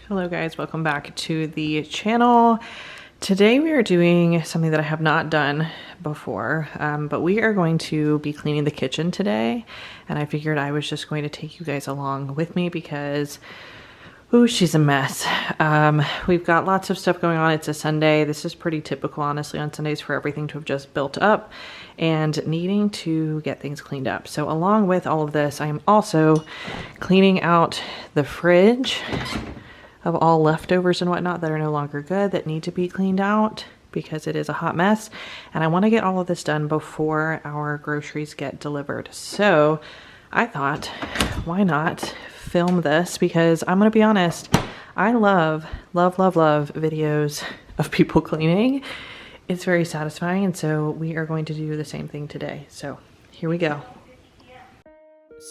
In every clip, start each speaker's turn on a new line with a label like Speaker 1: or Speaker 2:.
Speaker 1: Hello guys, welcome back to the channel. Today we are doing something that I have not done before, but we are going to be cleaning the kitchen today, and I figured I was just going to take you guys along with me because ooh, she's a mess. We've got lots of stuff going on. It's a Sunday. This is pretty typical, honestly, on Sundays for everything to have just built up and needing to get things cleaned up. So along with all of this, I am also cleaning out the fridge of all leftovers and whatnot that are no longer good, that need to be cleaned out because it is a hot mess. And I want to get all of this done before our groceries get delivered. So I thought, why not film this? Because I'm going to be honest, I love videos of people cleaning. It's very satisfying. And so we are going to do the same thing today. So here we go.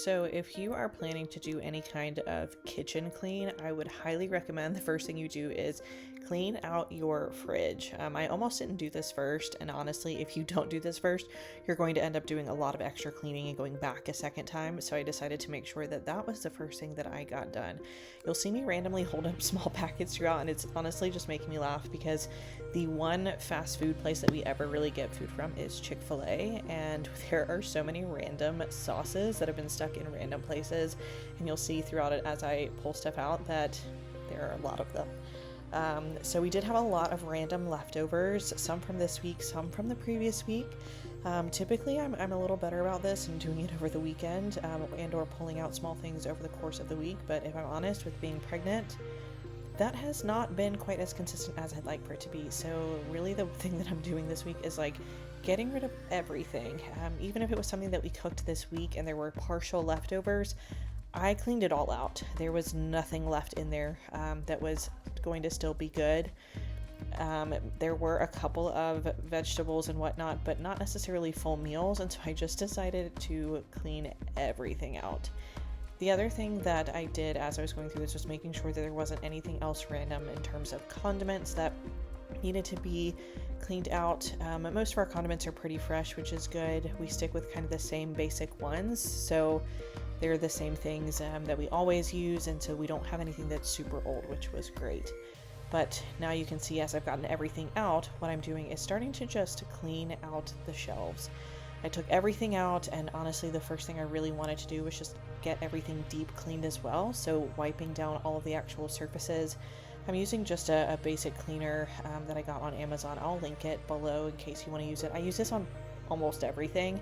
Speaker 1: So if you are planning to do any kind of kitchen clean, I would highly recommend the first thing you do is clean out your fridge. I almost didn't do this first, and honestly, if you don't do this first, you're going to end up doing a lot of extra cleaning and going back a second time, so I decided to make sure that that was the first thing that I got done. You'll see me randomly hold up small packets throughout, and it's honestly just making me laugh because the one fast food place that we ever really get food from is Chick-fil-A, and there are so many random sauces that have been stuck in random places, and you'll see throughout it as I pull stuff out that there are a lot of them. So we did have a lot of random leftovers, some from this week, some from the previous week. Typically I'm a little better about this and doing it over the weekend, and or pulling out small things over the course of the week, but if I'm honest, with being pregnant, that has not been quite as consistent as I'd like for it to be. So really the thing that I'm doing this week is like getting rid of everything. Even if it was something that we cooked this week and there were partial leftovers, I cleaned it all out. There was nothing left in there that was going to still be good. There were a couple of vegetables and whatnot, but not necessarily full meals, and so I just decided to clean everything out. The other thing that I did as I was going through this was making sure that there wasn't anything else random in terms of condiments that needed to be cleaned out. Most of our condiments are pretty fresh, which is good. We stick with kind of the same basic ones, so they're the same things that we always use, and so we don't have anything that's super old, which was great. But now you can see as I've gotten everything out, what I'm doing is starting to just clean out the shelves. I took everything out, and honestly the first thing I really wanted to do was just get everything deep cleaned as well, so wiping down all of the actual surfaces. I'm using just a basic cleaner that I got on Amazon. I'll link it below in case you want to use it. I use this on almost everything.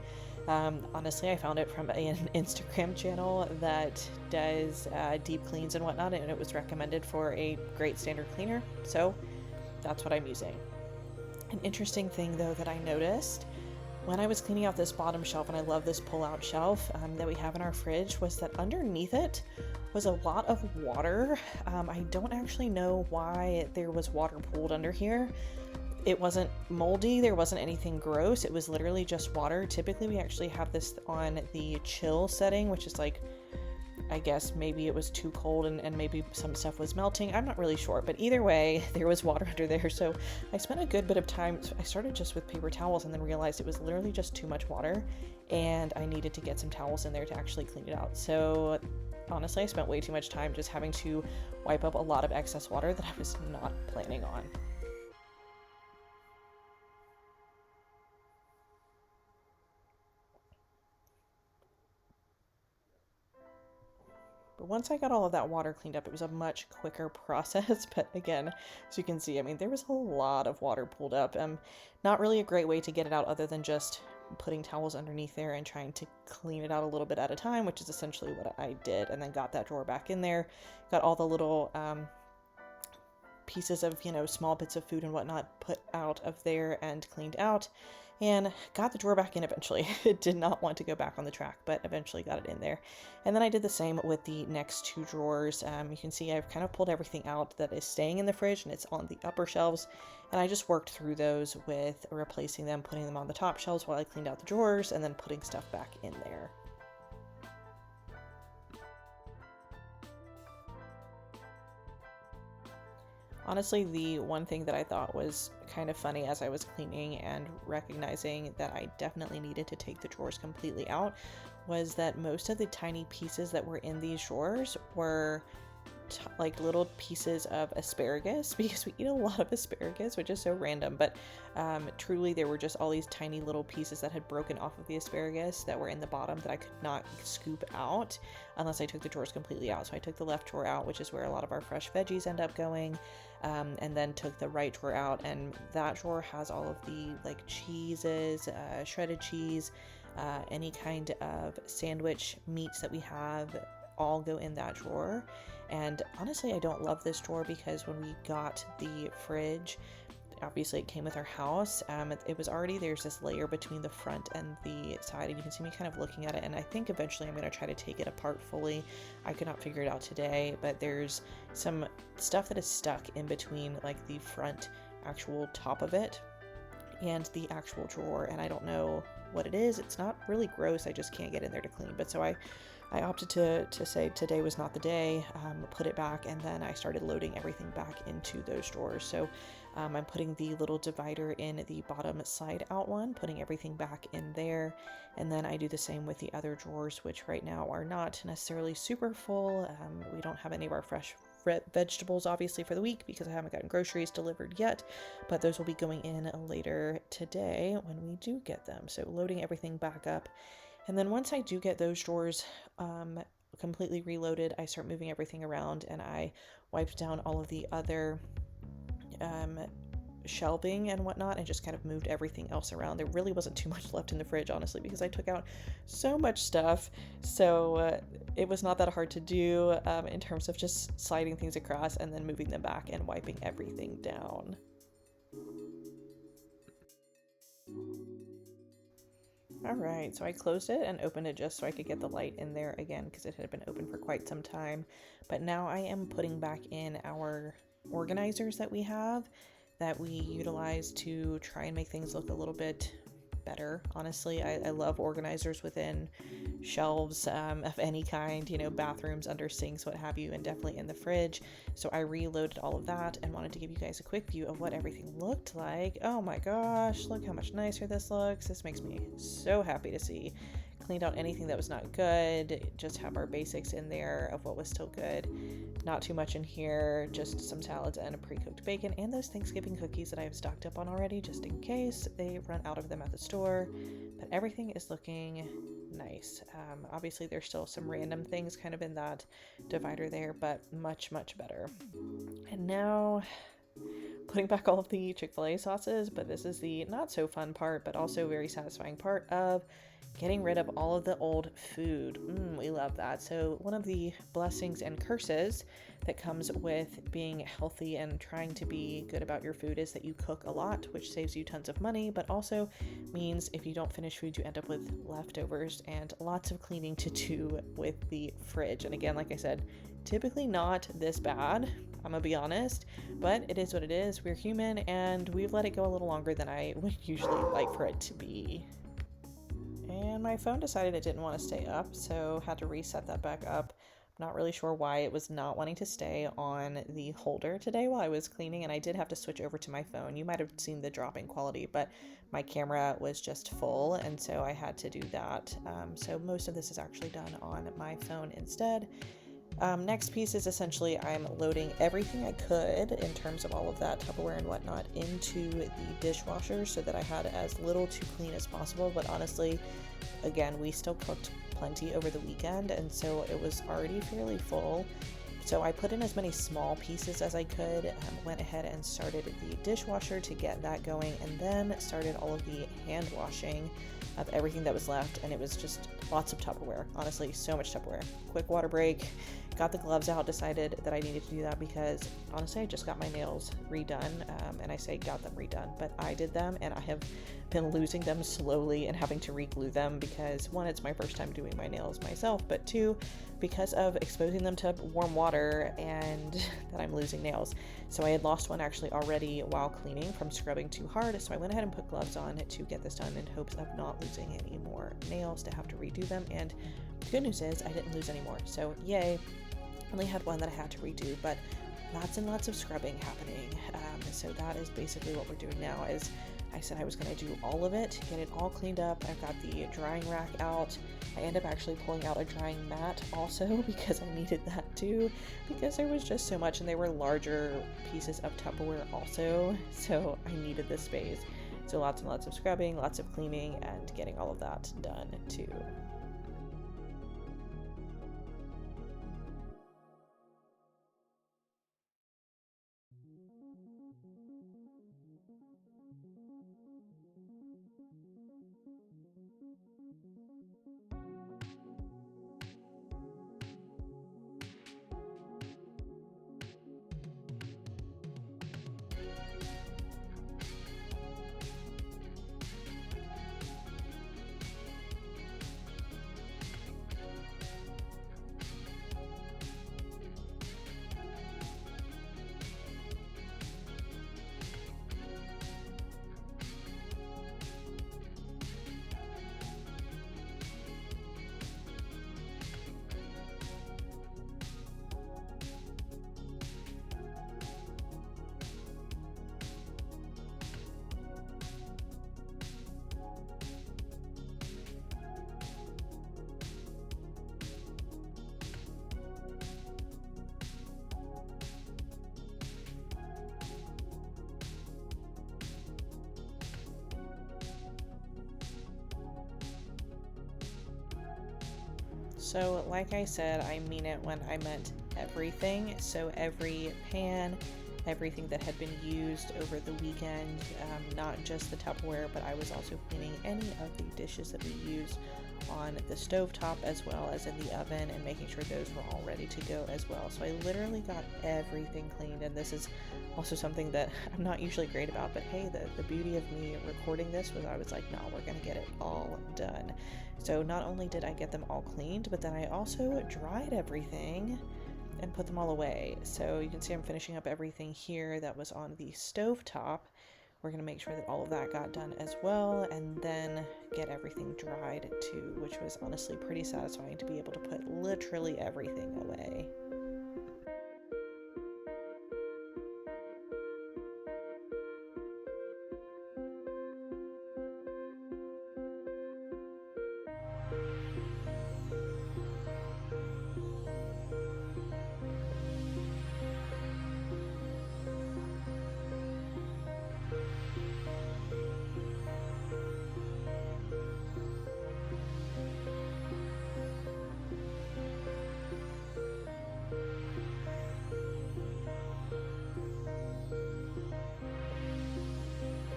Speaker 1: Honestly, I found it from an Instagram channel that does deep cleans and whatnot, and it was recommended for a great standard cleaner, so that's what I'm using. An interesting thing though that I noticed when I was cleaning out this bottom shelf, and I love this pull-out shelf that we have in our fridge, was that underneath it was a lot of water. I don't actually know why there was water pooled under here. It wasn't moldy, there wasn't anything gross, it was literally just water. Typically we actually have this on the chill setting, which is like, I guess maybe it was too cold and maybe some stuff was melting. I'm not really sure, but either way, there was water under there. So I spent a good bit of time. I started just with paper towels and then realized it was literally just too much water, and I needed to get some towels in there to actually clean it out. So honestly, I spent way too much time just having to wipe up a lot of excess water that I was not planning on. But once I got all of that water cleaned up, it was a much quicker process. But again, as you can see, I mean, there was a lot of water pulled up. Not really a great way to get it out other than just putting towels underneath there and trying to clean it out a little bit at a time, which is essentially what I did. And then got that drawer back in there, got all the little pieces of, small bits of food and whatnot put out of there and cleaned out, and got the drawer back in eventually. It did not want to go back on the track, but eventually got it in there. And then I did the same with the next two drawers. You can see I've kind of pulled everything out that is staying in the fridge, and it's on the upper shelves, and I just worked through those with replacing them, putting them on the top shelves while I cleaned out the drawers, and then putting stuff back in there. Honestly, the one thing that I thought was kind of funny as I was cleaning and recognizing that I definitely needed to take the drawers completely out was that most of the tiny pieces that were in these drawers were like little pieces of asparagus because we eat a lot of asparagus, which is so random, but truly there were just all these tiny little pieces that had broken off of the asparagus that were in the bottom that I could not scoop out unless I took the drawers completely out. So I took the left drawer out, which is where a lot of our fresh veggies end up going, and then took the right drawer out, and that drawer has all of the like cheeses, shredded cheese, any kind of sandwich meats that we have all go in that drawer. And honestly, I don't love this drawer because when we got the fridge, obviously it came with our house, it was already, there's this layer between the front and the side, and you can see me kind of looking at it, and I think eventually I'm going to try to take it apart fully. I could not figure it out today, but there's some stuff that is stuck in between like the front actual top of it and the actual drawer, and I don't know what it is. It's not really gross, I just can't get in there to clean. But so I opted to say today was not the day, put it back, and then I started loading everything back into those drawers. So I'm putting the little divider in the bottom slide out one, putting everything back in there, and then I do the same with the other drawers, which right now are not necessarily super full. We don't have any of our fresh vegetables obviously for the week because I haven't gotten groceries delivered yet, but those will be going in later today when we do get them. So loading everything back up, and then once I do get those drawers completely reloaded, I start moving everything around, and I wiped down all of the other shelving and whatnot and just kind of moved everything else around. There really wasn't too much left in the fridge, honestly, because I took out so much stuff. So it was not that hard to do in terms of just sliding things across and then moving them back and wiping everything down. Alright, so I closed it and opened it just so I could get the light in there again because it had been open for quite some time. But now I am putting back in our organizers that we have that we utilize to try and make things look a little bit better. Honestly, I love organizers within shelves of any kind, you know, bathrooms, under sinks, what have you, and definitely in the fridge. So I reloaded all of that and wanted to give you guys a quick view of what everything looked like. Oh my gosh, look how much nicer this looks. This makes me so happy to see. Cleaned out anything that was not good, just have our basics in there of what was still good. Not too much in here, just some salads and a pre-cooked bacon and those Thanksgiving cookies that I have stocked up on already just in case they run out of them at the store. But everything is looking nice. Obviously there's still some random things kind of in that divider there, but much better. And now putting back all of the Chick-fil-A sauces, but this is the not so fun part, but also very satisfying part of getting rid of all of the old food. We love that. So one of the blessings and curses that comes with being healthy and trying to be good about your food is that you cook a lot, which saves you tons of money, but also means if you don't finish food, you end up with leftovers and lots of cleaning to do with the fridge. And again, like I said, typically not this bad, I'm gonna be honest, but it is what it is. We're human and we've let it go a little longer than I would usually like for it to be. And my phone decided it didn't want to stay up, so had to reset that back up. I'm not really sure why it was not wanting to stay on the holder today while I was cleaning, and I did have to switch over to my phone. You might have seen the dropping quality, but my camera was just full, and so I had to do that. So most of this is actually done on my phone instead. Next piece is essentially I'm loading everything I could in terms of all of that Tupperware and whatnot into the dishwasher so that I had as little to clean as possible. But honestly, again, we still cooked plenty over the weekend, and so it was already fairly full. So I put in as many small pieces as I could, went ahead and started the dishwasher to get that going, and then started all of the hand washing of everything that was left, and it was just lots of Tupperware. Honestly, so much Tupperware. Quick water break, got the gloves out, decided that I needed to do that because honestly I just got my nails redone, and I say got them redone, but I did them and I have been losing them slowly and having to re-glue them because one, it's my first time doing my nails myself, but two, because of exposing them to warm water and that I'm losing nails. So I had lost one actually already while cleaning from scrubbing too hard, so I went ahead and put gloves on to get this done in hopes of not losing any more nails to have to redo them. And the good news is I didn't lose any more, so yay. Only had one that I had to redo, but lots and lots of scrubbing happening. So that is basically what we're doing now, is I said I was going to do all of it, get it all cleaned up. I've got the drying rack out. I ended up actually pulling out a drying mat also because I needed that too, because there was just so much, and they were larger pieces of Tupperware also, so I needed the space. So lots and lots of scrubbing, lots of cleaning, and getting all of that done too. So like I said, I mean it when I meant everything. So every pan, everything that had been used over the weekend, not just the Tupperware, but I was also cleaning any of the dishes that we used on the stovetop as well as in the oven, and making sure those were all ready to go as well. So I literally got everything cleaned, and this is also something that I'm not usually great about, but hey, the beauty of me recording this was I was like, no, we're gonna get it all done. So not only did I get them all cleaned, but then I also dried everything and put them all away. So you can see I'm finishing up everything here that was on the stove top. We're going to make sure that all of that got done as well, and then get everything dried too, which was honestly pretty satisfying to be able to put literally everything away.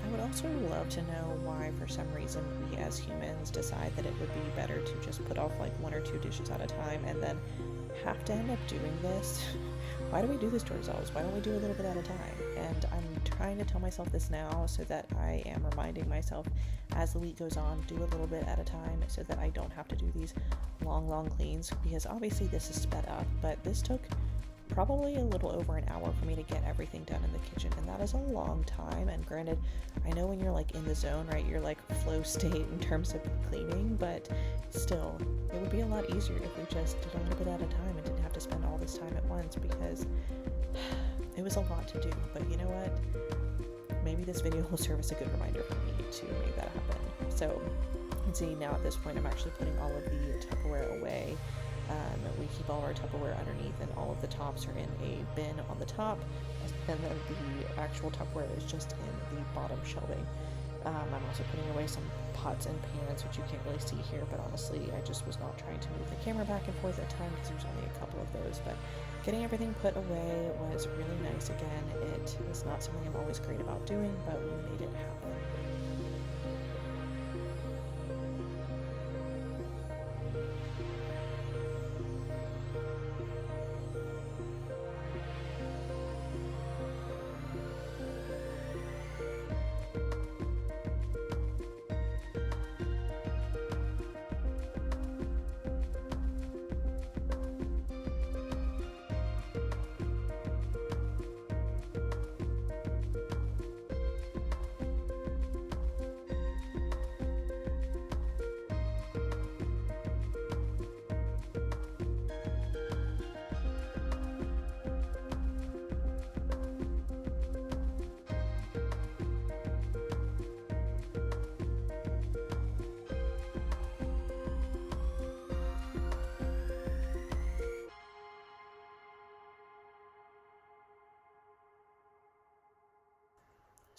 Speaker 1: I would also love to know why, for some reason, we as humans decide that it would be better to just put off like 1 or 2 dishes at a time and then have to end up doing this. Why do we do this to ourselves? Why don't we do a little bit at a time? And I'm trying to tell myself this now so that I am reminding myself as the week goes on, do a little bit at a time so that I don't have to do these long cleans, because obviously this is sped up, but this took probably a little over an hour for me to get everything done in the kitchen, and that is a long time. And granted, I know when you're like in the zone, right, you're like flow state in terms of cleaning, but still, it would be a lot easier if we just did a little bit at a time and didn't have to spend all this time at once, because it was a lot to do. But you know what, maybe this video will serve as a good reminder for me to make that happen. So you can see now at this point I'm actually putting all of the Tupperware away. We keep all of our Tupperware underneath, and all of the tops are in a bin on the top, and then the actual Tupperware is just in the bottom shelving. I'm also putting away some pots and pans, which you can't really see here, but honestly, I just was not trying to move the camera back and forth at time because there's only a couple of those. But getting everything put away was really nice again. It is not something I'm always great about doing, but we made it happen.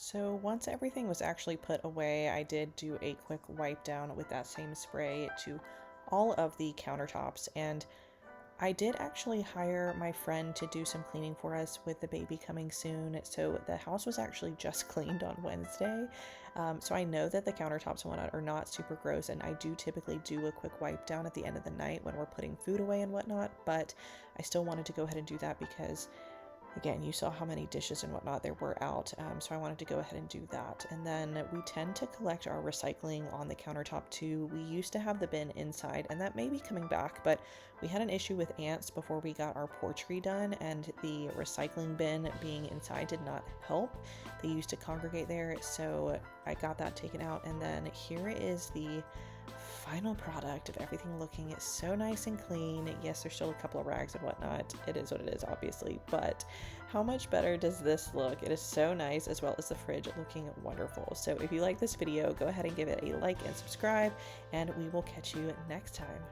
Speaker 1: So once everything was actually put away, I did do a quick wipe down with that same spray to all of the countertops, and I did actually hire my friend to do some cleaning for us with the baby coming soon. So the house was actually just cleaned on Wednesday. So I know that the countertops and whatnot are not super gross, and I do typically do a quick wipe down at the end of the night when we're putting food away and whatnot, but I still wanted to go ahead and do that because again, you saw how many dishes and whatnot there were out, so I wanted to go ahead and do that. And then we tend to collect our recycling on the countertop too. We used to have the bin inside, and that may be coming back, but we had an issue with ants before we got our porch redone, and the recycling bin being inside did not help. They used to congregate there, so I got that taken out. And then here is the final product of everything looking so nice and clean. Yes, there's still a couple of rags and whatnot. It is what it is, obviously, but how much better does this look? It is so nice, as well as the fridge looking wonderful. So if you like this video, go ahead and give it a like and subscribe, and we will catch you next time.